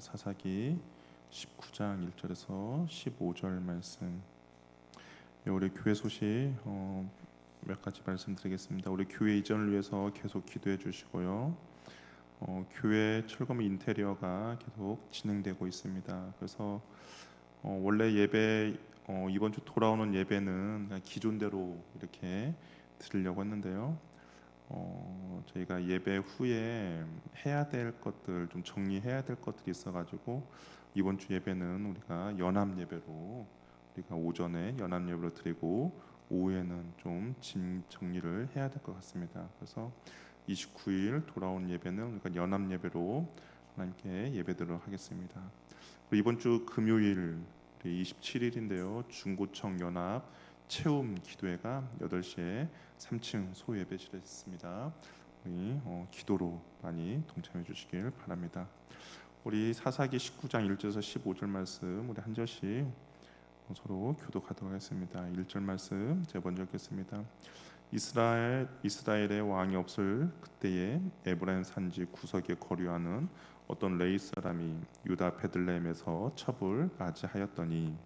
사사기 19장 1절에서 15절 말씀. 우리 교회 소식 몇 가지 말씀드리겠습니다. 우리 교회 이전을 위해서 계속 기도해 주시고요. 교회 철거물 인테리어가 계속 진행되고 있습니다. 그래서 원래 예배 이번 주 돌아오는 예배는 그냥 기존대로 이렇게 드리려고 했는데요. 저희가 예배 후에 해야 될 것들 좀 정리해야 될 것들이 있어가지고 이번 주 예배는 우리가 연합 예배로 우리가 오전에 연합 예배로 드리고 오후에는 좀 짐 정리를 해야 될 것 같습니다. 그래서 29일 돌아온 예배는 우리가 연합 예배로 하나님께 예배드리도록 하겠습니다. 그리고 이번 주 금요일 27일인데요. 중고청 연합 체험 기도회가 8시에 3층 소예배실에 있습니다. 우리 기도로 많이 동참해 주시길 바랍니다. 우리 사사기 19장 1절에서 15절 말씀 우리 한 절씩 서로 교독하도록 하겠습니다. 1절 말씀 제가 먼저 읽겠습니다. 이스라엘의 왕이 없을 그때에 에브라임 산지 구석에 거류하는 어떤 레위 사람이 유다 베들레헴에서 첩을 맞이하였더니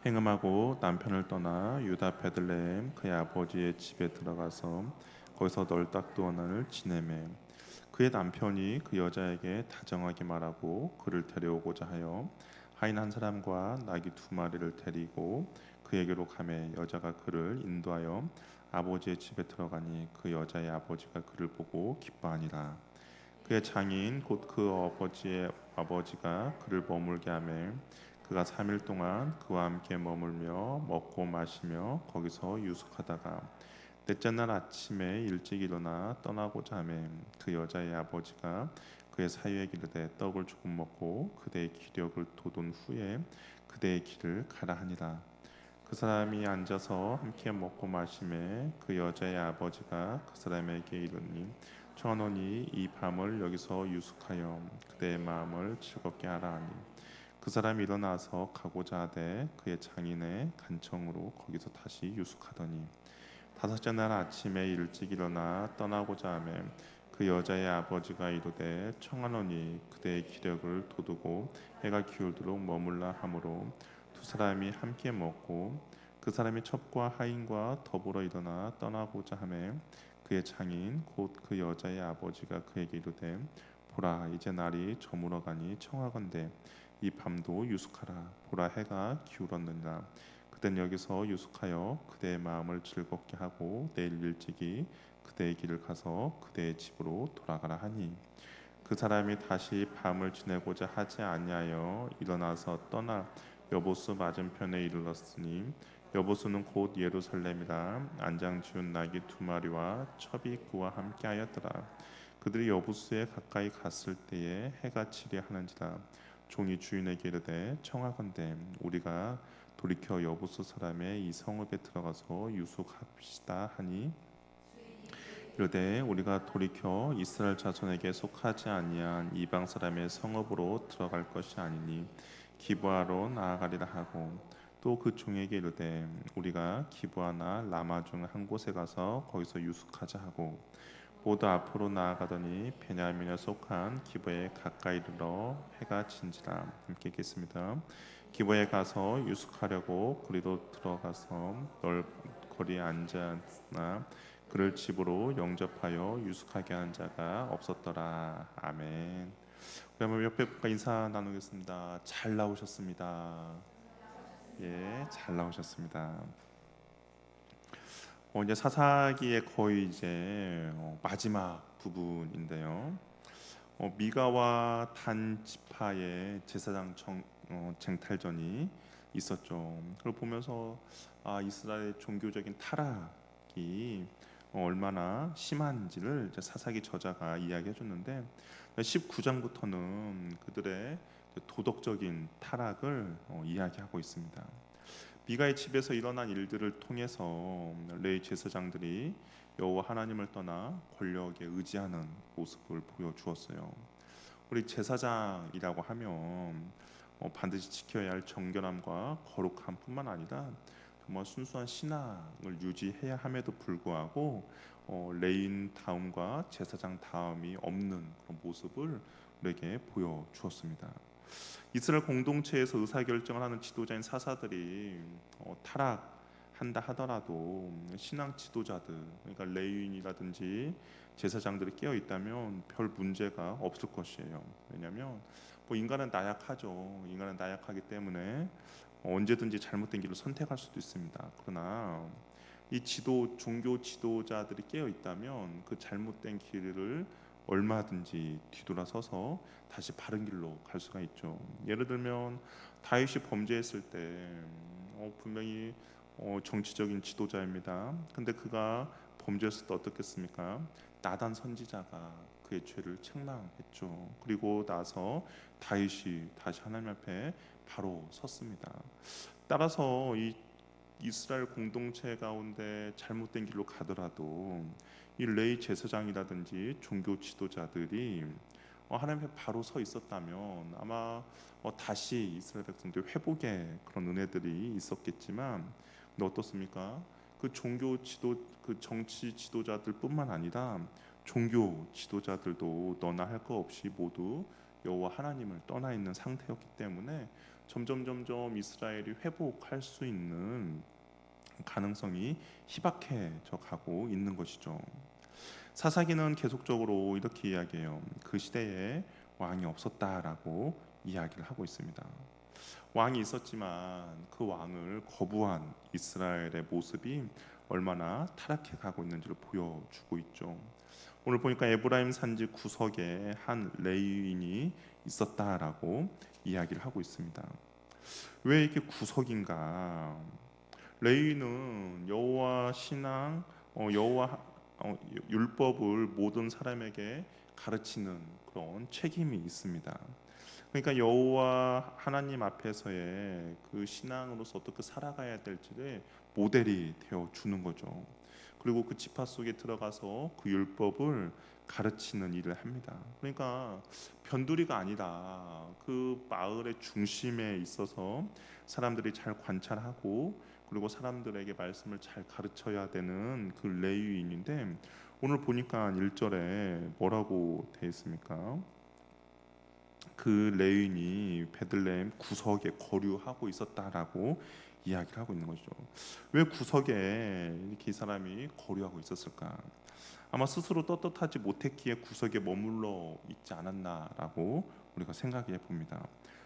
행음하고 남편을 떠나 유다 베들레헴 그의 아버지의 집에 들어가서 거기서 널딱두어난을 지내매 그의 남편이 그 여자에게 다정하게 말하고 그를 데려오고자 하여 하인 한 사람과 나귀 2마리를 데리고 그에게로 가매 여자가 그를 인도하여 아버지의 집에 들어가니 그 여자의 아버지가 그를 보고 기뻐하니라. 그의 장인 곧 그 아버지의 아버지가 그를 머물게 하매 그가 3일 동안 그와 함께 머물며 먹고 마시며 거기서 유숙하다가 넷째 날 아침에 일찍 일어나 떠나고자 하매 그 여자의 아버지가 그의 사위에게 이르되 떡을 조금 먹고 그대의 기력을 돋운 후에 그대의 길을 가라 하니라. 그 사람이 앉아서 함께 먹고 마시매 그 여자의 아버지가 그 사람에게 이르니 청하노니 이 밤을 여기서 유숙하여 그대의 마음을 즐겁게 하라 하니 그 사람이 일어나서 가고자 하되 그의 장인의 간청으로 거기서 다시 유숙하더니 다섯째 날 아침에 일찍 일어나 떠나고자 하매 그 여자의 아버지가 이르되 청하노니 그대의 기력을 돋우고 해가 기울도록 머물라 하므로 두 사람이 함께 먹고 그 사람이 첩과 하인과 더불어 일어나 떠나고자 하매 그의 장인 곧 그 여자의 아버지가 그에게 이르되 보라 이제 날이 저물어가니 청하건대 이 밤도 유숙하라. 보라 해가 기울었느니라. 그땐 여기서 유숙하여 그대의 마음을 즐겁게 하고 내일 일찍이 그대의 길을 가서 그대의 집으로 돌아가라 하니 그 사람이 다시 밤을 지내고자 하지 아니하여 일어나서 떠나 여보스 맞은편에 이르렀으니 여보스는 곧 예루살렘이라 안장 지운 나귀 2마리와 첩이 그와 함께하였더라. 그들이 여보스에 가까이 갔을 때에 해가 지려 하는지라. 종이 주인에게 이르되 청하건대 우리가 돌이켜 여부수 사람의 이 성읍에 들어가서 유숙합시다 하니 이르되 우리가 돌이켜 이스라엘 자손에게 속하지 아니한 이방 사람의 성읍으로 들어갈 것이 아니니 기브아로 나아가리라 하고 또 그 종에게 이르되 우리가 기브아나 라마 중 한 곳에 가서 거기서 유숙하자 하고 모두 앞으로 나아가더니 베냐민에 속한 기브에 가까이 이르러 해가 진지라. 함께 읽겠습니다. 기브에 가서 유숙하려고 그리로 들어가서 널거리에 앉았으나 그를 집으로 영접하여 유숙하게 한 자가 없었더라. 아멘. 그러면 옆에 분과 인사 나누겠습니다. 잘 나오셨습니다. 예, 잘 나오셨습니다. 이제 사사기의 거의 이제 마지막 부분인데요. 미가와 단 지파의 제사장 쟁탈전이 있었죠. 그걸 보면서 이스라엘의 종교적인 타락이 얼마나 심한지를 이제 사사기 저자가 이야기해 줬는데 19장부터는 그들의 도덕적인 타락을 이야기하고 있습니다. 미가의 집에서 일어난 일들을 통해서 레위 제사장들이 여호와 하나님을 떠나 권력에 의지하는 모습을 보여주었어요. 우리 제사장이라고 하면 반드시 지켜야 할 정결함과 거룩함뿐만 아니라 정말 순수한 신앙을 유지해야 함에도 불구하고 레인 다음과 제사장 다음이 없는 그런 모습을 우리에게 보여주었습니다. 이스라엘 공동체에서 의사결정을 하는 지도자인 사사들이 타락한다 하더라도 신앙 지도자들, 그러니까 레위인이라든지 제사장들이 깨어 있다면 별 문제가 없을 것이에요. 왜냐하면 인간은 나약하죠. 인간은 나약하기 때문에 언제든지 잘못된 길을 선택할 수도 있습니다. 그러나 이 종교 지도자들이 깨어 있다면 그 잘못된 길을 얼마든지 뒤돌아서서 다시 바른 길로 갈 수가 있죠. 예를 들면 다윗이 범죄했을 때 분명히 정치적인 지도자입니다. 근데 그가 범죄했을 때 어떻겠습니까? 나단 선지자가 그의 죄를 책망했죠. 그리고 나서 다윗이 다시 하나님 앞에 바로 섰습니다. 따라서 이 이스라엘 공동체 가운데 잘못된 길로 가더라도 이 레위 제사장이라든지 종교 지도자들이 하나님 앞에 바로 서 있었다면 아마 다시 이스라엘 백성들 회복의 그런 은혜들이 있었겠지만, 근데 어떻습니까? 그 정치 지도자들뿐만 아니라 종교 지도자들도 너나 할 거 없이 모두 여호와 하나님을 떠나 있는 상태였기 때문에 점점 이스라엘이 회복할 수 있는 가능성이 희박해져 가고 있는 것이죠. 사사기는 계속적으로 이렇게 이야기해요. 그 시대에 왕이 없었다라고 이야기를 하고 있습니다. 왕이 있었지만 그 왕을 거부한 이스라엘의 모습이 얼마나 타락해 가고 있는지를 보여주고 있죠. 오늘 보니까 에브라임 산지 구석에 한 레위인이 있었다라고 이야기를 하고 있습니다. 왜 이렇게 구석인가? 레위는 여호와 신앙, 여호와 율법을 모든 사람에게 가르치는 그런 책임이 있습니다. 그러니까 여호와 하나님 앞에서의 그 신앙으로서 어떻게 살아가야 될지를 모델이 되어 주는 거죠. 그리고 그 지파 속에 들어가서 그 율법을 가르치는 일을 합니다. 그러니까 변두리가 아니라 그 마을의 중심에 있어서 사람들이 잘 관찰하고 그리고 사람들에게 말씀을 잘 가르쳐야 되는 그 레위인인데, 오늘 보니까 1절에 뭐라고 되어 있습니까? 그 레위인이 베들레헴 구석에 거류하고 있었다라고 이야기를 하고 있는 거죠. 왜 구석에 이렇게 이 사람이 거류하고 있었을까? 아마 스스로 떳떳하지 못했기에 구석에 머물러 있지 않았나라고 우리가 생각해 봅니다.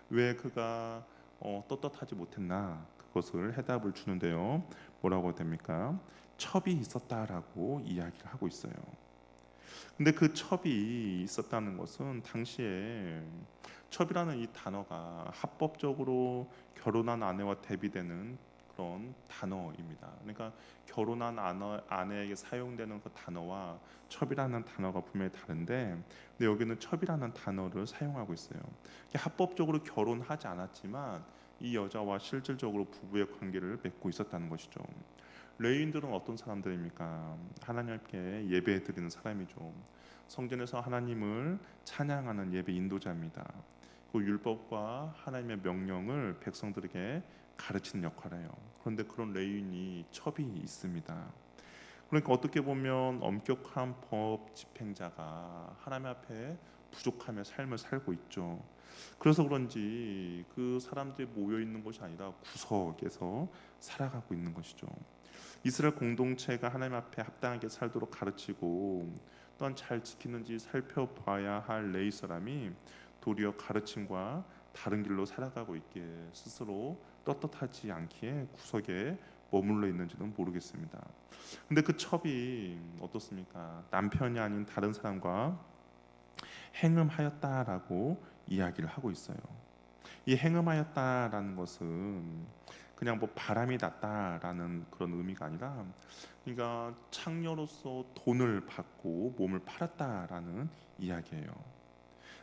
왜 그가 떳떳하지 못했나? 그것을 해답을 주는데요. 뭐라고 됩니까? 첩이 있었다라고 이야기를 하고 있어요. 근데 그 첩이 있었다는 것은 당시에 첩이라는 이 단어가 합법적으로 결혼한 아내와 대비되는 그런 단어입니다. 그러니까 결혼한 아내에게 사용되는 그 단어와 첩이라는 단어가 분명히 다른데, 근데 여기는 첩이라는 단어를 사용하고 있어요. 합법적으로 결혼하지 않았지만 이 여자와 실질적으로 부부의 관계를 맺고 있었다는 것이죠. 레위인들은 어떤 사람들입니까? 하나님께 예배 드리는 사람이죠. 성전에서 하나님을 찬양하는 예배 인도자입니다. 그 율법과 하나님의 명령을 백성들에게 가르치는 역할을 해요. 그런데 그런 레위인이 첩이 있습니다. 그러니까 어떻게 보면 엄격한 법 집행자가 하나님 앞에 부족하며 삶을 살고 있죠. 그래서 그런지 그 사람들이 모여 있는 것이 아니라 구석에서 살아가고 있는 것이죠. 이스라엘 공동체가 하나님 앞에 합당하게 살도록 가르치고 또한 잘 지키는지 살펴봐야 할 레위 사람이 도리어 가르침과 다른 길로 살아가고 있기에 스스로 떳떳하지 않기에 구석에 머물러 있는지는 모르겠습니다. 근데 그 첩이 어떻습니까? 남편이 아닌 다른 사람과 행음하였다라고 이야기를 하고 있어요. 이 행음하였다라는 것은 그냥 바람이 났다라는 그런 의미가 아니라, 그러니까 창녀로서 돈을 받고 몸을 팔았다라는 이야기예요.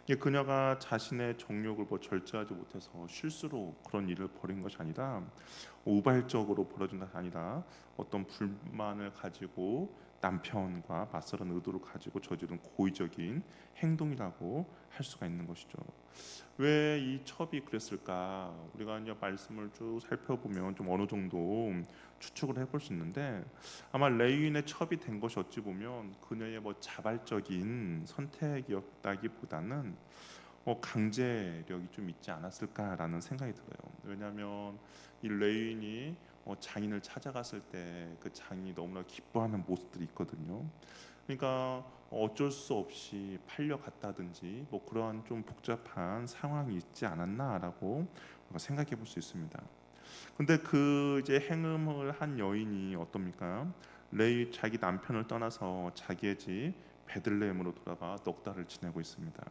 이게 그녀가 자신의 정욕을 절제하지 못해서 실수로 그런 일을 벌인 것이 아니라 우발적으로 벌어진 것이 아니라 어떤 불만을 가지고 남편과 맞서는 의도를 가지고 저지른 고의적인 행동이라고 할 수가 있는 것이죠. 왜 이 첩이 그랬을까? 우리가 이제 말씀을 쭉 살펴보면 좀 어느 정도 추측을 해볼 수 있는데, 아마 레위인의 첩이 된 것이 어찌 보면 그녀의 뭐 자발적인 선택이었다기보다는 강제력이 좀 있지 않았을까라는 생각이 들어요. 왜냐하면 이 레위인이 장인을 찾아갔을 때 그 장인이 너무나 기뻐하는 모습들이 있거든요. 그러니까 어쩔 수 없이 팔려갔다든지 뭐 그러한 좀 복잡한 상황이 있지 않았나라고 생각해 볼 수 있습니다. 근데 그 이제 행음을 한 여인이 어떻습니까? 레위 자기 남편을 떠나서 자기의 집 베들레헴으로 돌아가 넉 달을 지내고 있습니다.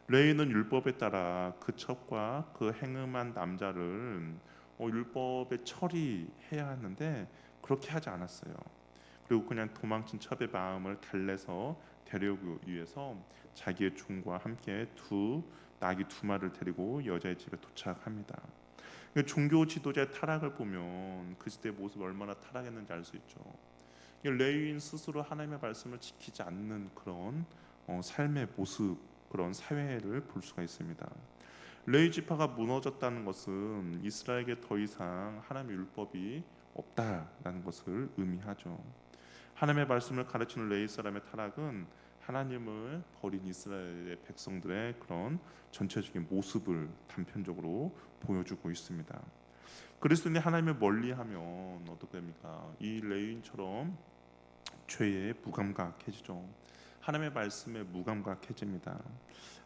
레위는 율법에 따라 그 첩과 그 행음한 남자를 율법에 처리해야 하는데 그렇게 하지 않았어요. 그리고 그냥 도망친 첩의 마음을 달래서 데려오기 위해서 자기의 종과 함께 두 나귀 두 마리를 데리고 여자의 집에 도착합니다. 종교 지도자의 타락을 보면 그 시대의 모습이 얼마나 타락했는지 알 수 있죠. 레위인 스스로 하나님의 말씀을 지키지 않는 그런 삶의 모습, 그런 사회를 볼 수가 있습니다. 레위 지파가 무너졌다는 것은 이스라엘에게 더 이상 하나님의 율법이 없다라는 것을 의미하죠. 하나님의 말씀을 가르치는 레위 사람의 타락은 하나님을 버린 이스라엘의 백성들의 그런 전체적인 모습을 단편적으로 보여주고 있습니다. 그리스도인이 하나님을 멀리하면 어떻게 됩니까? 이 레위인처럼 죄에 무감각해지죠. 하나님의 말씀에 무감각해집니다.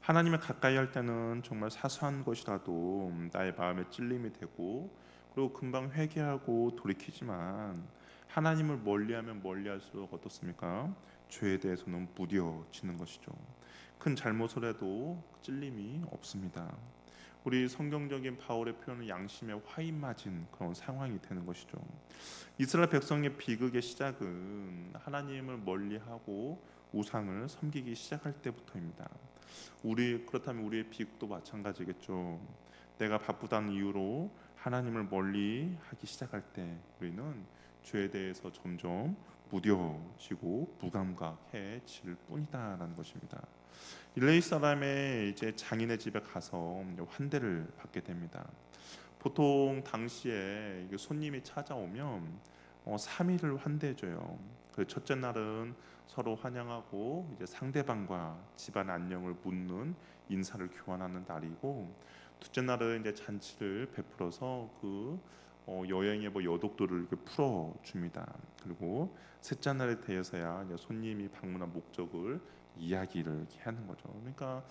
하나님을 가까이 할 때는 정말 사소한 것이라도 나의 마음에 찔림이 되고 그리고 금방 회개하고 돌이키지만 하나님을 멀리하면 멀리할수록 어떻습니까? 죄에 대해서는 무뎌지는 것이죠. 큰 잘못을 해도 찔림이 없습니다. 우리 성경적인 바울의 표현은 양심에 화인 맞은 그런 상황이 되는 것이죠. 이스라엘 백성의 비극의 시작은 하나님을 멀리하고 우상을 섬기기 시작할 때부터입니다. 그렇다면 우리의 비극도 마찬가지겠죠. 내가 바쁘다는 이유로 하나님을 멀리하기 시작할 때 우리는 죄에 대해서 점점 무뎌지고 무감각해질 뿐이다라는 것입니다. 일레이 사람의 이제 장인의 집에 가서 환대를 받게 됩니다. 보통 당시에 이게 손님이 찾아오면 3일을 환대해줘요. 그 첫째 날은 서로 환영하고 이제 상대방과 집안 안녕을 묻는 인사를 교환하는 날이고, 둘째 날은 이제 잔치를 베풀어서 그 여행의 뭐 여독도를 이렇게 풀어 줍니다. 그리고 셋째 날에 대해서야 이제 손님이 방문한 목적을 이야기를 이렇게 하는 거죠. 그러니까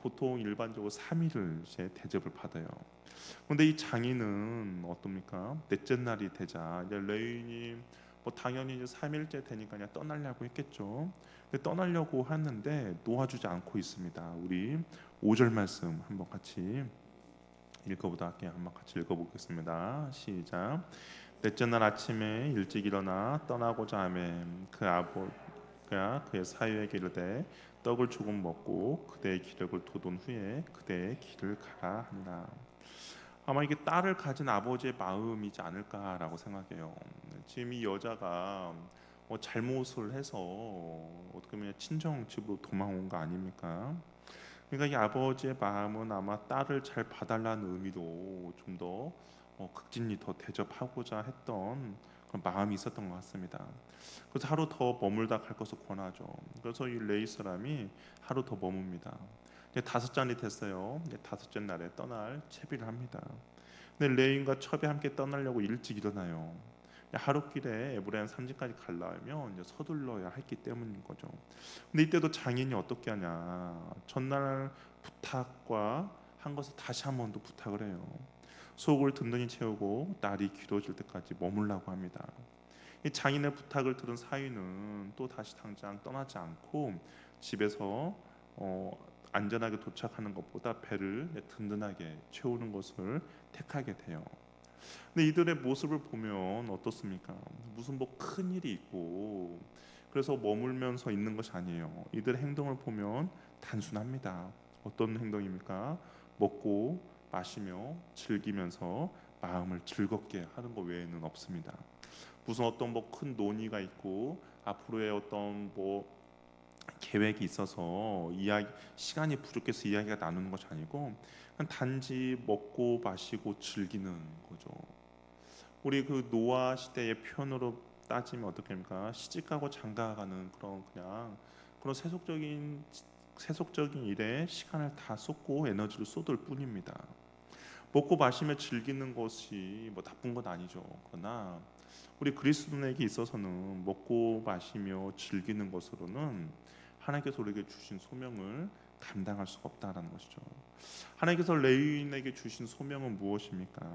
보통 일반적으로 3일을 이제 대접을 받아요. 그런데 이 장인은 어떻습니까? 넷째 날이 되자 이제 레위인이 뭐 당연히 이제 3일째 되니까 그냥 떠나려고 했겠죠. 근데 떠나려고 하는데 놓아주지 않고 있습니다. 우리 5절 말씀 한번 같이 읽어보다 할게요. 한번 같이 읽어보겠습니다. 시작. 넷째 날 아침에 일찍 일어나 떠나고자 하매 그 아버가 그의 사위에게 이르되 떡을 조금 먹고 그대의 기력을 돋운 후에 그대의 길을 가라 하니라. 아마 이게 딸을 가진 아버지의 마음이지 않을까라고 생각해요. 지금 이 여자가 잘못을 해서 어떻게 보면 친정 집으로 도망온 거 아닙니까? 그러니까 이 아버지의 마음은 아마 딸을 잘 봐달라는 의미로 좀 더 극진히 더 대접하고자 했던 그런 마음이 있었던 것 같습니다. 그래서 하루 더 머물다 갈 것을 권하죠. 그래서 이 레이 사람이 하루 더 머뭅니다. 이제 다섯째 날이 됐어요. 이제 다섯째 날에 떠날 채비를 합니다. 근데 레인과 첩이 함께 떠나려고 일찍 일어나요. 하룻길에 에브라임 산지까지 가려면 이제 서둘러야 했기 때문인 거죠. 근데 이때도 장인이 어떻게 하냐? 전날 부탁과 한 것을 다시 한 번 더 부탁을 해요. 속을 든든히 채우고 날이 길어질 때까지 머물라고 합니다. 이 장인의 부탁을 들은 사위는 또 다시 당장 떠나지 않고 집에서 안전하게 도착하는 것보다 배를 든든하게 채우는 것을 택하게 돼요. 근데 이들의 모습을 보면 어떻습니까? 무슨 뭐 큰 일이 있고 그래서 머물면서 있는 것이 아니에요. 이들의 행동을 보면 단순합니다. 어떤 행동입니까? 먹고 마시며 즐기면서 마음을 즐겁게 하는 것 외에는 없습니다. 무슨 어떤 뭐 큰 논의가 있고 앞으로의 어떤 뭐 계획이 있어서 이야기 시간이 부족해서 이야기가 나누는 것이 아니고 그냥 단지 먹고 마시고 즐기는 거죠. 우리 그 노아 시대의 표현으로 따지면 어떻게 합니까? 시집가고 장가가는 그런 그냥 그런 세속적인 일에 시간을 다 쏟고 에너지를 쏟을 뿐입니다. 먹고 마시며 즐기는 것이 뭐 나쁜 건 아니죠. 그러나 우리 그리스도인에게 있어서는 먹고 마시며 즐기는 것으로는 하나님께서 우리에게 주신 소명을 감당할 수가 없다라는 것이죠. 하나님께서 레위인에게 주신 소명은 무엇입니까?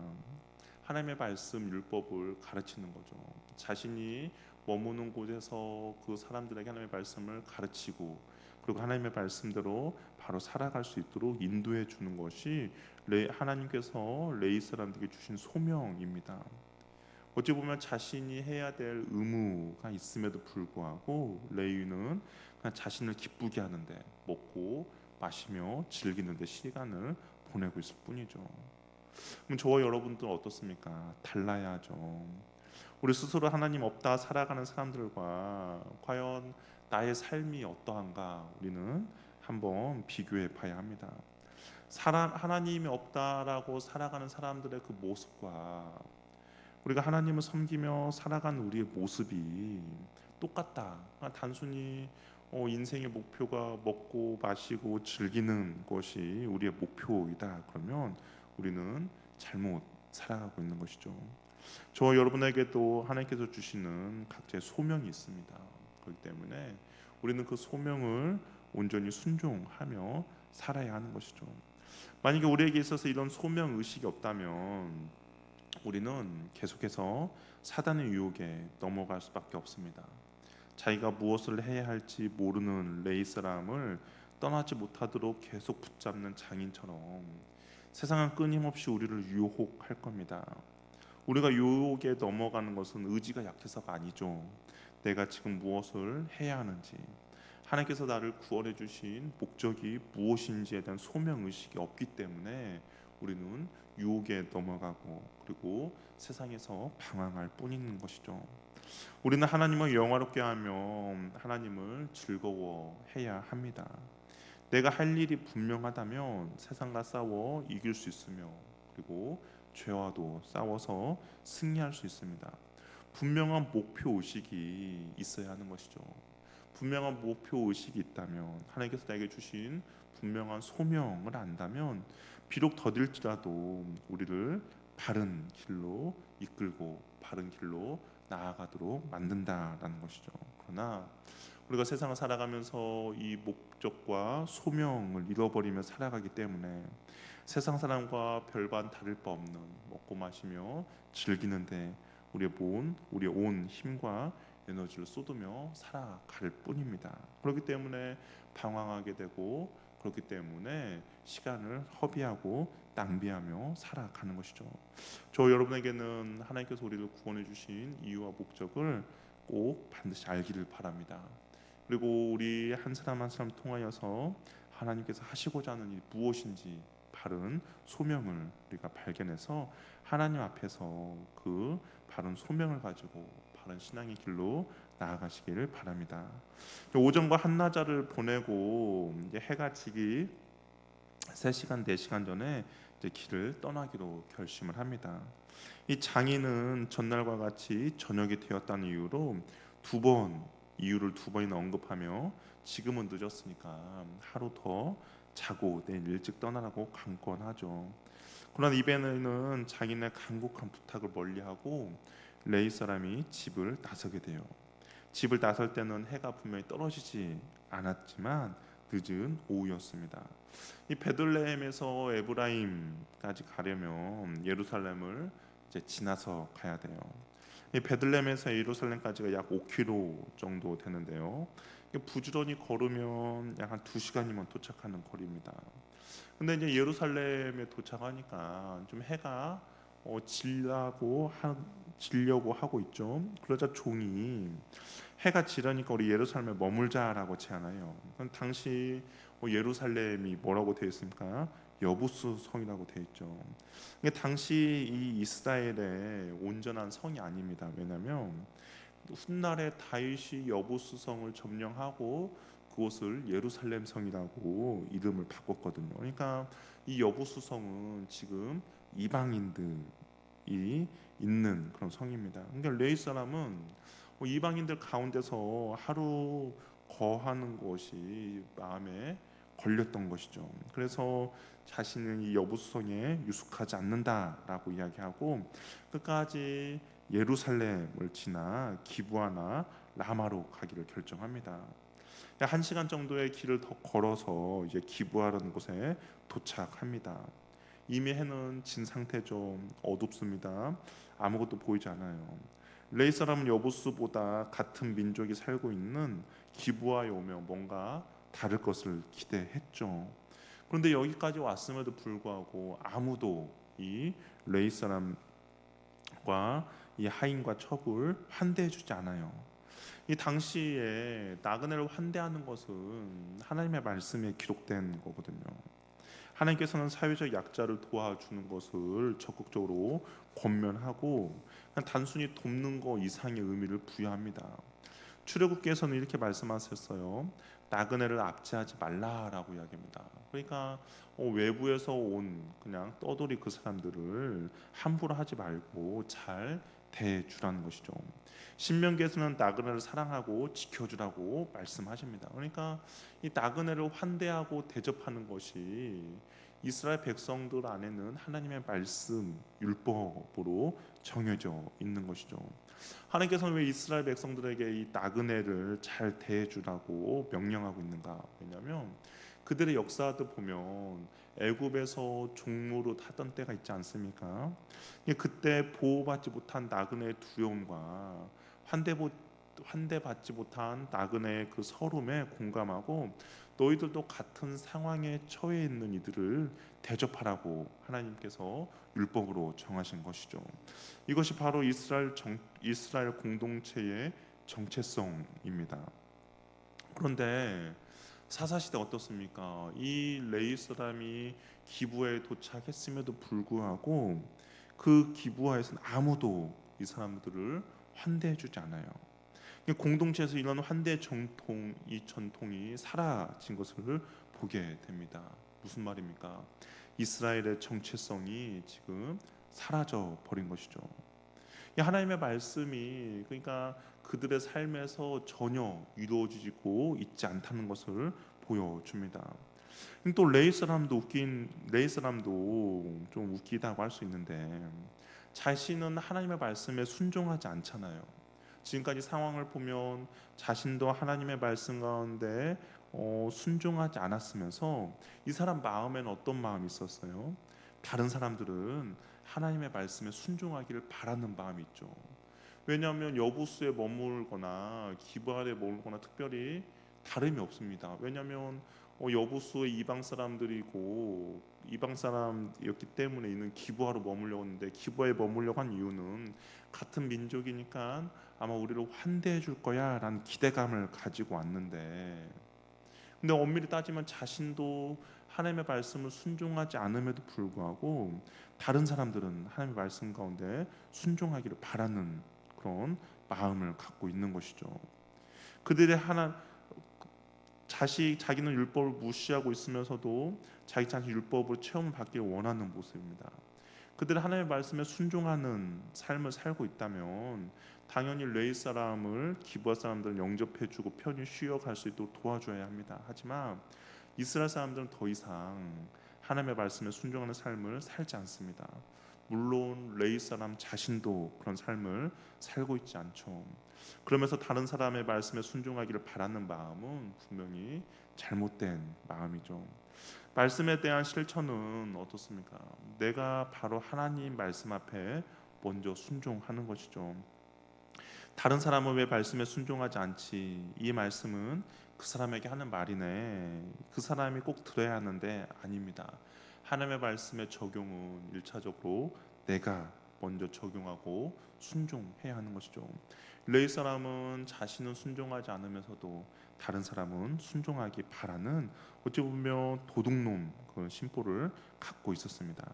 하나님의 말씀 율법을 가르치는 거죠. 자신이 머무는 곳에서 그 사람들에게 하나님의 말씀을 가르치고 그리고 하나님의 말씀대로 바로 살아갈 수 있도록 인도해 주는 것이 하나님께서 레위 사람들에게 주신 소명입니다. 어찌 보면 자신이 해야 될 의무가 있음에도 불구하고 레위는 그냥 자신을 기쁘게 하는데 먹고 마시며 즐기는데 시간을 보내고 있을 뿐이죠. 그럼 저와 여러분들은 어떻습니까? 달라야죠. 우리 스스로 하나님 없다 살아가는 사람들과 과연 나의 삶이 어떠한가 우리는 한번 비교해 봐야 합니다. 하나님이 없다라고 살아가는 사람들의 그 모습과 우리가 하나님을 섬기며 살아가는 우리의 모습이 똑같다. 단순히 인생의 목표가 먹고 마시고 즐기는 것이 우리의 목표이다. 그러면 우리는 잘못 살아가고 있는 것이죠. 저와 여러분에게도 하나님께서 주시는 각자의 소명이 있습니다. 그렇기 때문에 우리는 그 소명을 온전히 순종하며 살아야 하는 것이죠. 만약에 우리에게 있어서 이런 소명 의식이 없다면 우리는 계속해서 사단의 유혹에 넘어갈 수밖에 없습니다. 자기가 무엇을 해야 할지 모르는 레이 사람을 떠나지 못하도록 계속 붙잡는 장인처럼 세상은 끊임없이 우리를 유혹할 겁니다. 우리가 유혹에 넘어가는 것은 의지가 약해서가 아니죠. 내가 지금 무엇을 해야 하는지, 하나님께서 나를 구원해 주신 목적이 무엇인지에 대한 소명 의식이 없기 때문에 우리는 유혹에 넘어가고 그리고 세상에서 방황할 뿐인 것이죠. 우리는 하나님을 영화롭게 하며 하나님을 즐거워해야 합니다. 내가 할 일이 분명하다면 세상과 싸워 이길 수 있으며 그리고 죄와도 싸워서 승리할 수 있습니다. 분명한 목표 의식이 있어야 하는 것이죠. 분명한 목표 의식이 있다면 하나님께서 나에게 주신 분명한 소명을 안다면 비록 더딜지라도 우리를 바른 길로 이끌고 바른 길로 나아가도록 만든다라는 것이죠. 그러나 우리가 세상을 살아가면서 이 목적과 소명을 잃어버리며 살아가기 때문에 세상 사람과 별반 다를 바 없는 먹고 마시며 즐기는데 우리의 온 힘과 에너지를 쏟으며 살아갈 뿐입니다. 그렇기 때문에 방황하게 되고 그렇기 때문에 시간을 허비하고 낭비하며 살아가는 것이죠. 저 여러분에게는 하나님께서 우리를 구원해 주신 이유와 목적을 꼭 반드시 알기를 바랍니다. 그리고 우리 한 사람 한 사람 통하여서 하나님께서 하시고자 하는 일이 무엇인지 바른 소명을 우리가 발견해서 하나님 앞에서 그 바른 소명을 가지고 바른 신앙의 길로 나아가시기를 바랍니다. 오전과 한나절을 보내고 이제 해가 지기 3시간 4시간 전에 이제 길을 떠나기로 결심을 합니다. 이 장인은 전날과 같이 저녁이 되었다는 이유로 이유를 두 번이나 언급하며 지금은 늦었으니까 하루 더 자고 내일 일찍 떠나라고 강권하죠. 그러나 이벤에는 자기네 간곡한 부탁을 멀리하고 레이 사람이 집을 나서게 돼요. 집을 나설 때는 해가 분명히 떨어지지 않았지만 늦은 오후였습니다. 이 베들레헴에서 에브라임까지 가려면 예루살렘을 이제 지나서 가야 돼요. 이 베들레헴에서 예루살렘까지가 약 5km 정도 되는데요. 부지런히 걸으면 약 한 2시간이면 도착하는 거리입니다. 근데 이제 예루살렘에 도착하니까 좀 해가 지려고 하고 있죠. 그러자 종이 해가 지려니까 우리 예루살렘에 머물자라고 제안해요. 당시 예루살렘이 뭐라고 되어 있습니까? 여부수 성이라고 되어 있죠. 이게 당시 이 이스라엘의 온전한 성이 아닙니다. 왜냐하면 훗날에 다윗이 여부수 성을 점령하고 그 그곳을 예루살렘 성이라고 이름을 바꿨거든요. 그러니까 이 여부수성은 지금 이방인들이 있는 그런 성입니다. 그러니까 레위 사람은 이방인들 가운데서 하루 거하는 것이 마음에 걸렸던 것이죠. 그래서 자신은 이 여부수성에 유숙하지 않는다라고 이야기하고 끝까지 예루살렘을 지나 기브아나 라마로 가기를 결정합니다. 1시간 정도의 길을 더 걸어서 이제 기브아라는 곳에 도착합니다. 이미 해는 진 상태, 좀 어둡습니다. 아무것도 보이지 않아요. 레이 사람은 여부수보다 같은 민족이 살고 있는 기브아에 오면 뭔가 다를 것을 기대했죠. 그런데 여기까지 왔음에도 불구하고 아무도 이 레이 사람과 이 하인과 첩을 환대해주지 않아요. 이 당시에 나그네를 환대하는 것은 하나님의 말씀에 기록된 거거든요. 하나님께서는 사회적 약자를 도와주는 것을 적극적으로 권면하고 그냥 단순히 돕는 것 이상의 의미를 부여합니다. 출애굽기에서는 이렇게 말씀하셨어요. 나그네를 압제하지 말라라고 이야기합니다. 그러니까 외부에서 온 그냥 떠돌이 그 사람들을 함부로 하지 말고 잘 대해주라는 것이죠. 신명기에서는 나그네를 사랑하고 지켜주라고 말씀하십니다. 그러니까 이 나그네를 환대하고 대접하는 것이 이스라엘 백성들 안에는 하나님의 말씀 율법으로 정해져 있는 것이죠. 하나님께서는 왜 이스라엘 백성들에게 이 나그네를 잘 대해주라고 명령하고 있는가? 왜냐하면 그들의 역사도 보면 애굽에서 종로로 타던 때가 있지 않습니까? 그때 보호받지 못한 나그네의 두려움과 환대받지 못한 나그네의 그 서름에 공감하고 너희들도 같은 상황에 처해 있는 이들을 대접하라고 하나님께서 율법으로 정하신 것이죠. 이것이 바로 이스라엘 공동체의 정체성입니다. 그런데 사사시대 어떻습니까? 이 레위 사람이 기브아에 도착했음에도 불구하고 그 기브아에서는 아무도 이 사람들을 환대해주지 않아요. 공동체에서 이런 환대 정통, 이 전통이 사라진 것을 보게 됩니다. 무슨 말입니까? 이스라엘의 정체성이 지금 사라져 버린 것이죠. 이 하나님의 말씀이 그러니까 그들의 삶에서 전혀 이루어지고 있지 않다는 것을 보여줍니다. 또 레위 사람도 좀 웃기다고 할 수 있는데 자신은 하나님의 말씀에 순종하지 않잖아요. 지금까지 상황을 보면 자신도 하나님의 말씀 가운데 순종하지 않았으면서 이 사람 마음에는 어떤 마음이 있었어요? 다른 사람들은 하나님의 말씀에 순종하기를 바라는 마음이 있죠. 왜냐하면 여부수에 머물거나 기브아에 머물거나 특별히 다름이 없습니다. 왜냐하면 여부수의 이방 사람들이고 이방 사람이었기 때문에 이는 기브아로 머물려고 했는데 기브아에 머물려고 한 이유는 같은 민족이니까 아마 우리를 환대해 줄 거야라는 기대감을 가지고 왔는데 근데 엄밀히 따지면 자신도 하나님의 말씀을 순종하지 않음에도 불구하고 다른 사람들은 하나님의 말씀 가운데 순종하기를 바라는 그런 마음을 갖고 있는 것이죠. 그들의 자기는 율법을 무시하고 있으면서도 자기 자신 율법으로 체험받기를 원하는 모습입니다. 그들은 하나님의 말씀에 순종하는 삶을 살고 있다면 당연히 레위 사람을 기브아 사람들은 영접해주고 편히 쉬어갈 수 있도록 도와줘야 합니다. 하지만 이스라엘 사람들은 더 이상 하나님의 말씀에 순종하는 삶을 살지 않습니다. 물론 레위 사람 자신도 그런 삶을 살고 있지 않죠. 그러면서 다른 사람의 말씀에 순종하기를 바라는 마음은 분명히 잘못된 마음이죠. 말씀에 대한 실천은 어떻습니까? 내가 바로 하나님 말씀 앞에 먼저 순종하는 것이죠. 다른 사람은 왜 말씀에 순종하지 않지? 이 말씀은 그 사람에게 하는 말이네. 그 사람이 꼭 들어야 하는데 아닙니다. 하나님의 말씀의 적용은 1차적으로 내가 먼저 적용하고 순종해야 하는 것이죠. 레위 사람은 자신은 순종하지 않으면서도 다른 사람은 순종하기 바라는 어찌 보면 도둑놈 그 심보를 갖고 있었습니다.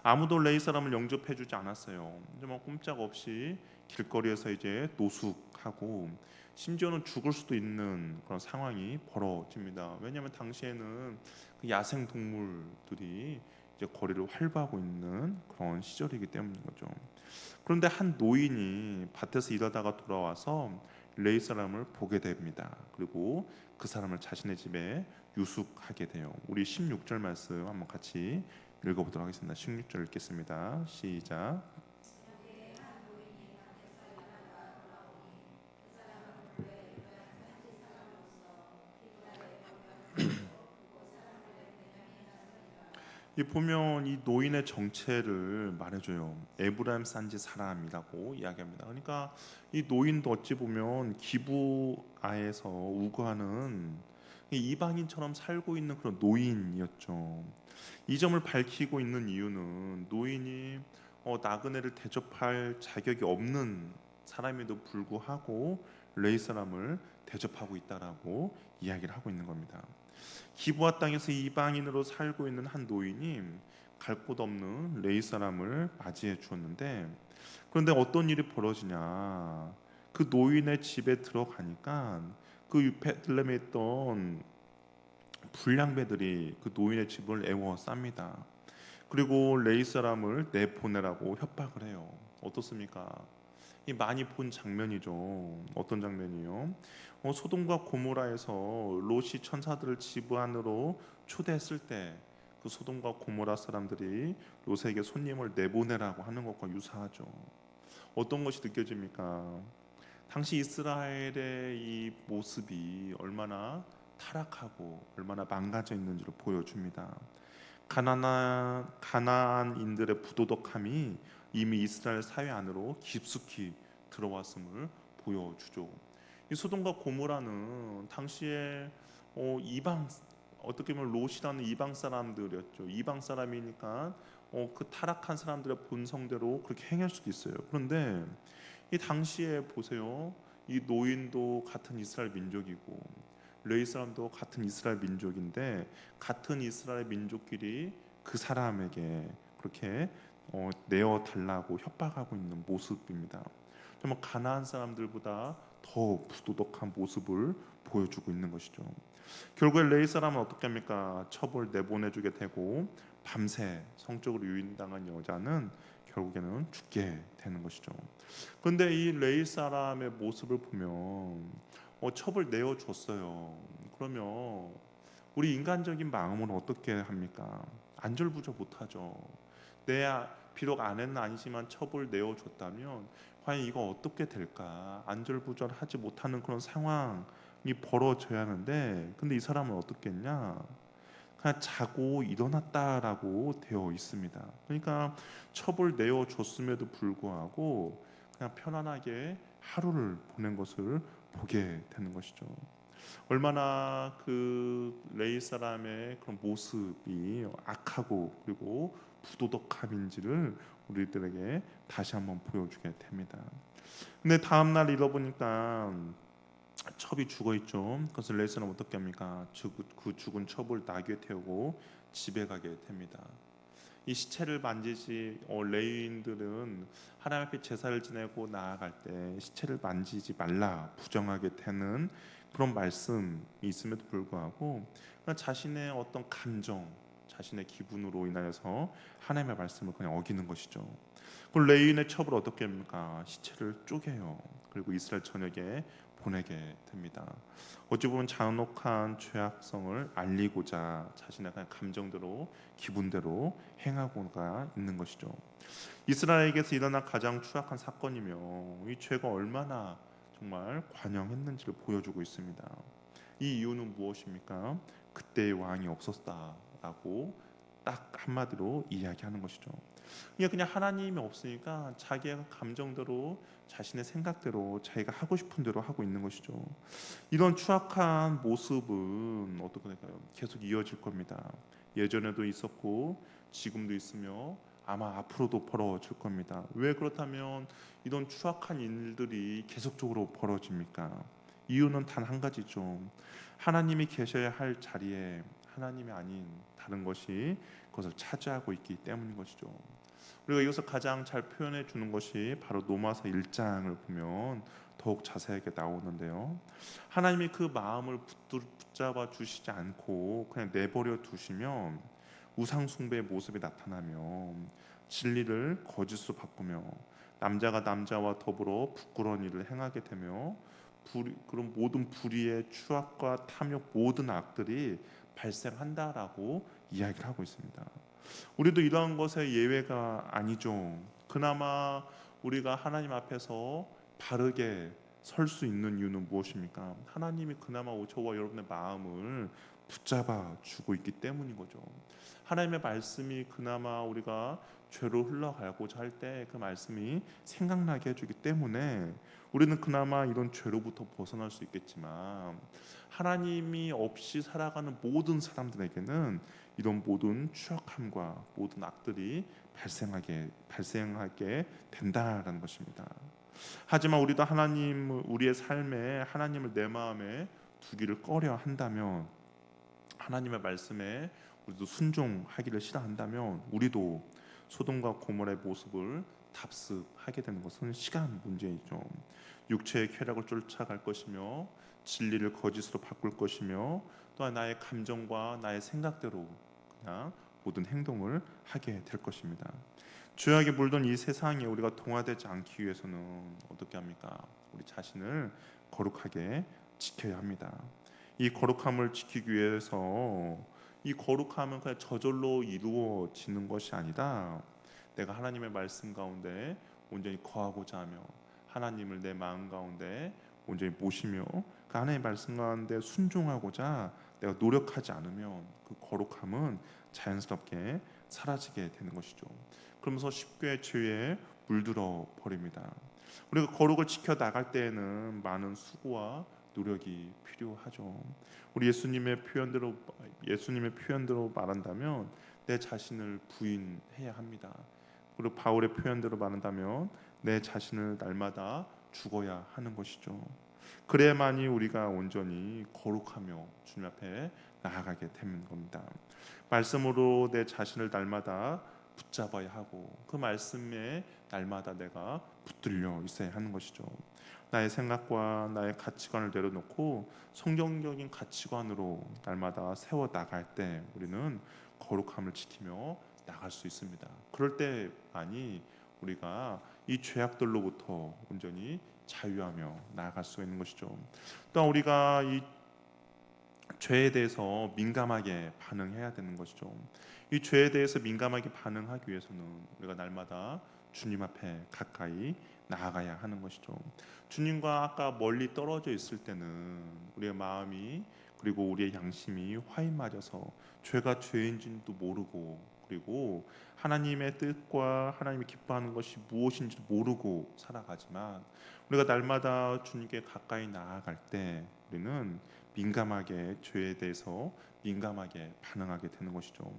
아무도 레위 사람을 영접해주지 않았어요. 뭐 꼼짝없이 길거리에서 이제 노숙하고 심지어는 죽을 수도 있는 그런 상황이 벌어집니다. 왜냐하면 당시에는 그 야생 동물들이 이제 거리를 활보하고 있는 그런 시절이기 때문인 거죠. 그런데 한 노인이 밭에서 일하다가 돌아와서 레위 사람을 보게 됩니다. 그리고 그 사람을 자신의 집에 유숙하게 돼요. 우리 16절 말씀 한번 같이 읽어보도록 하겠습니다. 16절 읽겠습니다. 시작. 이 보면 이 노인의 정체를 말해줘요. 에브라임 산지 사람이라고 이야기합니다. 그러니까 이 노인도 어찌 보면 기브아에서 우거하는 이 이방인처럼 살고 있는 그런 노인이었죠. 이 점을 밝히고 있는 이유는 노인이 나그네를 대접할 자격이 없는 사람에도 불구하고 레이 사람을 대접하고 있다라고 이야기를 하고 있는 겁니다. 기브아 땅에서 이방인으로 살고 있는 한 노인이 갈 곳 없는 레이 사람을 맞이해 주었는데, 그런데 어떤 일이 벌어지냐? 그 노인의 집에 들어가니까 그 베들레헴에 있던 불량배들이 그 노인의 집을 에워쌉니다. 그리고 레이 사람을 내보내라고 협박을 해요. 어떻습니까? 이 많이 본 장면이죠. 어떤 장면이요? 소돔과 고모라에서 롯이 천사들을 집 안으로 초대했을 때 그 소돔과 고모라 사람들이 롯에게 손님을 내보내라고 하는 것과 유사하죠. 어떤 것이 느껴집니까? 당시 이스라엘의 이 모습이 얼마나 타락하고 얼마나 망가져 있는지를 보여줍니다. 가나안인들의 부도덕함이 이미 이스라엘 사회 안으로 깊숙이 들어왔음을 보여주죠. 이 소돔과 고모라는 당시에 이방, 어떻게 보면 롯이라는 이방 사람들이었죠. 이방 사람이니까 그 타락한 사람들의 본성대로 그렇게 행할 수도 있어요. 그런데 이 당시에 보세요. 이 노인도 같은 이스라엘 민족이고 레위 사람도 같은 이스라엘 민족인데 같은 이스라엘 민족끼리 그 사람에게 그렇게 내어 달라고 협박하고 있는 모습입니다. 정말 가나안 사람들보다 더 부도덕한 모습을 보여주고 있는 것이죠. 결국에 레위 사람은 어떻게 합니까? 처벌 내보내주게 되고 밤새 성적으로 유인당한 여자는 결국에는 죽게 되는 것이죠. 그런데 이 레위 사람의 모습을 보면 첩을 내어 줬어요. 그러면 우리 인간적인 마음은 어떻게 합니까? 안절부절 못하죠. 비록 아내는 아니지만 첩을 내어 줬다면 과연 이거 어떻게 될까? 안절부절하지 못하는 그런 상황이 벌어져야 하는데, 근데 이 사람은 어떻게 했냐? 그냥 자고 일어났다라고 되어 있습니다. 그러니까 첩을 내어 줬음에도 불구하고 그냥 편안하게 하루를 보낸 것을 보게 되는 것이죠. 얼마나 그 레이 사람의 그런 모습이 악하고 그리고 부도덕함인지를 우리들에게 다시 한번 보여주게 됩니다. 근데 다음 날 잃어보니까 첩이 죽어 있죠. 그래서 레이 사람 어떻게 합니까? 그 죽은 첩을 나귀에 태우고 집에 가게 됩니다. 이 시체를 만지지 레위인들은 하나님 앞에 제사를 지내고 나아갈 때 시체를 만지지 말라 부정하게 되는 그런 말씀이 있음에도 불구하고 그냥 자신의 어떤 감정, 자신의 기분으로 인하여서 하나님의 말씀을 그냥 어기는 것이죠. 그 레위인의 첩을 어떻게 합니까? 시체를 쪼개요. 그리고 이스라엘 전역에 보내게 됩니다. 어찌 보면 잔혹한 죄악성을 알리고자 자신의 그냥 감정대로 기분대로 행하고가 있는 것이죠. 이스라엘에게서 일어난 가장 추악한 사건이며 이 죄가 얼마나 정말 관영했는지를 보여주고 있습니다. 이 이유는 무엇입니까? 그때의 왕이 없었다라고 딱 한마디로 이야기하는 것이죠. 그냥 하나님이 없으니까 자기의 감정대로 자신의 생각대로 자기가 하고 싶은 대로 하고 있는 것이죠. 이런 추악한 모습은 어떻게 될까요? 계속 이어질 겁니다. 예전에도 있었고 지금도 있으며 아마 앞으로도 벌어질 겁니다. 왜 그렇다면 이런 추악한 일들이 계속적으로 벌어집니까? 이유는 단 한 가지죠. 하나님이 계셔야 할 자리에 하나님이 아닌 다른 것이 그것을 차지하고 있기 때문인 것이죠. 우리가 이것을 가장 잘 표현해 주는 것이 바로 로마서 1장을 보면 더욱 자세하게 나오는데요. 하나님이 그 마음을 붙잡아 주시지 않고 그냥 내버려 두시면 우상 숭배의 모습이 나타나면 진리를 거짓으로 바꾸며 남자가 남자와 더불어 부끄러운 일을 행하게 되며 그런 모든 불의의 추악과 탐욕 모든 악들이 발생한다라고 이야기를 하고 있습니다. 우리도 이러한 것에 예외가 아니죠. 그나마 우리가 하나님 앞에서 바르게 설 수 있는 이유는 무엇입니까? 하나님이 그나마 저와 여러분의 마음을 붙잡아 주고 있기 때문인 거죠. 하나님의 말씀이 그나마 우리가 죄로 흘러가고자 할 때 그 말씀이 생각나게 해주기 때문에 우리는 그나마 이런 죄로부터 벗어날 수 있겠지만, 하나님이 없이 살아가는 모든 사람들에게는 이런 모든 추악함과 모든 악들이 발생하게 된다라는 것입니다. 하지만 우리도 우리의 삶에 하나님을 내 마음에 두기를 꺼려 한다면, 하나님의 말씀에 우리도 순종하기를 싫어한다면, 우리도 소돔과 고모라의 모습을 답습하게 되는 것은 시간 문제이죠. 육체의 쾌락을 쫓아갈 것이며 진리를 거짓으로 바꿀 것이며 또한 나의 감정과 나의 생각대로 그냥 모든 행동을 하게 될 것입니다. 죄악에 물든 이 세상에 우리가 동화되지 않기 위해서는 어떻게 합니까? 우리 자신을 거룩하게 지켜야 합니다. 이 거룩함을 지키기 위해서, 이 거룩함은 그냥 저절로 이루어지는 것이 아니라 내가 하나님의 말씀 가운데 온전히 거하고자 하며 하나님을 내 마음 가운데 온전히 모시며 그 하나님의 말씀 가운데 순종하고자 내가 노력하지 않으면 그 거룩함은 자연스럽게 사라지게 되는 것이죠. 그러면서 쉽게 죄에 물들어 버립니다. 우리가 거룩을 지켜 나갈 때에는 많은 수고와 노력이 필요하죠. 우리 예수님의 표현대로 말한다면 내 자신을 부인해야 합니다. 그리고 바울의 표현대로 말한다면 내 자신을 날마다 죽어야 하는 것이죠. 그래야만이 우리가 온전히 거룩하며 주님 앞에 나아가게 되는 겁니다. 말씀으로 내 자신을 날마다 붙잡아야 하고 그 말씀에 날마다 내가 붙들려 있어야 하는 것이죠. 나의 생각과 나의 가치관을 내려놓고 성경적인 가치관으로 날마다 세워 나갈 때 우리는 거룩함을 지키며 나갈 수 있습니다. 그럴 때만이 우리가 이 죄악들로부터 온전히 자유하며 나아갈 수 있는 것이죠. 또한 우리가 이 죄에 대해서 민감하게 반응해야 되는 것이죠. 이 죄에 대해서 민감하게 반응하기 위해서는 우리가 날마다 주님 앞에 가까이 나아가야 하는 것이죠. 주님과 아까 멀리 떨어져 있을 때는 우리의 마음이 그리고 우리의 양심이 화인 맞아서 죄가 죄인지도 모르고, 그리고 하나님의 뜻과 하나님이 기뻐하는 것이 무엇인지 모르고 살아가지만, 우리가 날마다 주님께 가까이 나아갈 때 우리는 민감하게 죄에 대해서 민감하게 반응하게 되는 것이죠.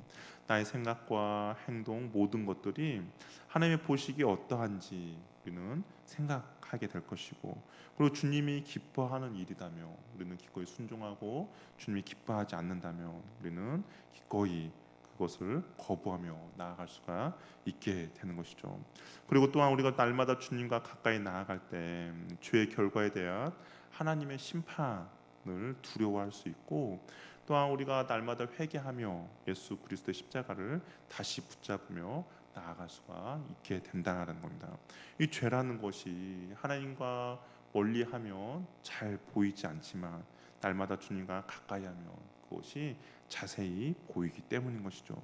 나의 생각과 행동 모든 것들이 하나님의 보시기에 어떠한지 우리는 생각하게 될 것이고, 그리고 주님이 기뻐하는 일이다며 우리는 기꺼이 순종하고, 주님이 기뻐하지 않는다면 우리는 기꺼이 그것을 거부하며 나아갈 수가 있게 되는 것이죠. 그리고 또한 우리가 날마다 주님과 가까이 나아갈 때 죄의 결과에 대한 하나님의 심판을 두려워할 수 있고, 또한 우리가 날마다 회개하며 예수 그리스도의 십자가를 다시 붙잡으며 나아갈 수가 있게 된다는 겁니다. 이 죄라는 것이 하나님과 멀리하면 잘 보이지 않지만 날마다 주님과 가까이하면 그것이 자세히 보이기 때문인 것이죠.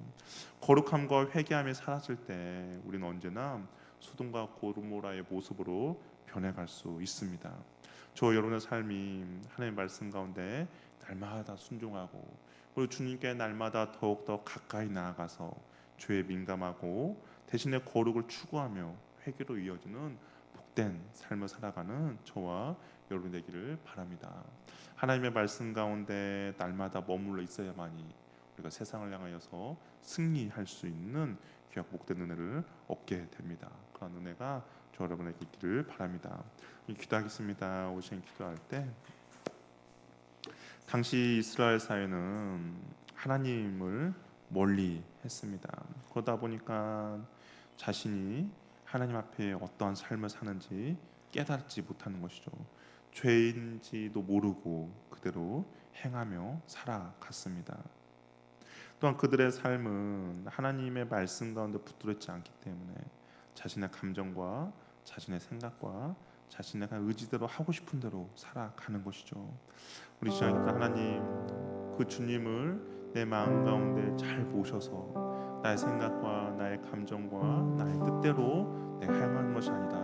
거룩함과 회개함이 사라질 때 우리는 언제나 소돔과 고모라의 모습으로 변해갈 수 있습니다. 저 여러분의 삶이 하나님의 말씀 가운데 날마다 순종하고, 그리고 주님께 날마다 더욱더 가까이 나아가서 죄에 민감하고 대신에 거룩을 추구하며 회개로 이어지는 복된 삶을 살아가는 저와 여러분 되기를 바랍니다. 하나님의 말씀 가운데 날마다 머물러 있어야만이 우리가 세상을 향하여서 승리할 수 있는 귀한 복된 은혜를 얻게 됩니다. 그런 은혜가 저 여러분에게 있기를 바랍니다. 기도하겠습니다. 오신 기도할 때 당시 이스라엘 사회는 하나님을 멀리 했습니다. 그러다 보니까 자신이 하나님 앞에 어떠한 삶을 사는지 깨닫지 못하는 것이죠. 죄인지도 모르고 그대로 행하며 살아갔습니다. 또한 그들의 삶은 하나님의 말씀 가운데 붙들어 있지 않기 때문에 자신의 감정과 자신의 생각과 자신의 의지대로 하고 싶은 대로 살아가는 것이죠. 우리 시작부터 하나님, 그 주님을 내 마음 가운데 잘 모셔서 나의 생각과 나의 감정과 나의 뜻대로 내가 행하는 것이 아니라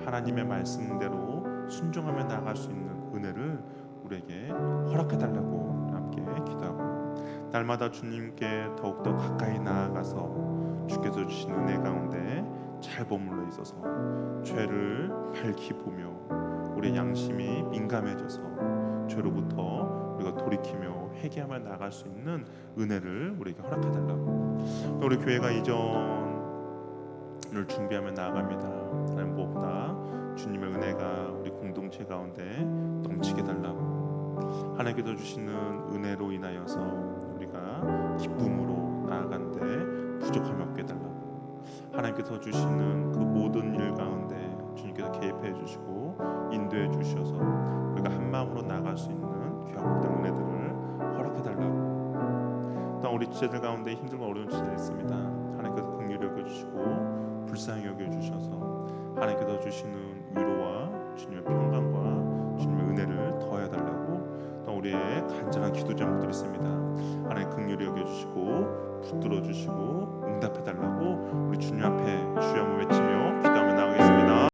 하나님의 말씀대로 순종하며 나아갈 수 있는 은혜를 우리에게 허락해 달라고 함께 기도하고, 날마다 주님께 더욱더 가까이 나아가서 주께서 주신 은혜 가운데 잘 머물러 있어서 죄를 밝히 보며 우리의 양심이 민감해져서 죄로부터 우리가 돌이키며 회개하며 나아갈 수 있는 은혜를 우리에게 허락해 달라고. 또 우리 교회가 이전을 준비하며 나아갑니다. 하나님, 무엇보다 주님의 은혜가 우리 공동체 가운데 넘치게 달라고, 하나님께서 주시는 은혜로 인하여서 우리가 기쁨으로 나아가는데 부족함이 없게 달라고, 하나님께서 주시는 그 모든 일 가운데 주님께서 개입해 주시고 인도해 주셔서 우리가 한 마음으로 나아갈 수 있는 귀하고 은혜들을 허락해 달라고. 또 우리 지체들 가운데 힘들고 어려운 지체들 있습니다. 하나님께서 긍휼히 여겨 주시고 불쌍히 여겨 주셔서 하나님께서 주시는 위로와 주님의 평강과 주님의 은혜를 더해 달라고. 또 우리의 간절한 기도 제목들이 있습니다. 하나님 긍휼히 여겨 주시고 붙들어 주시고 응답해 달라고 우리 주님 앞에 주여 한번 외치며 기도합니다.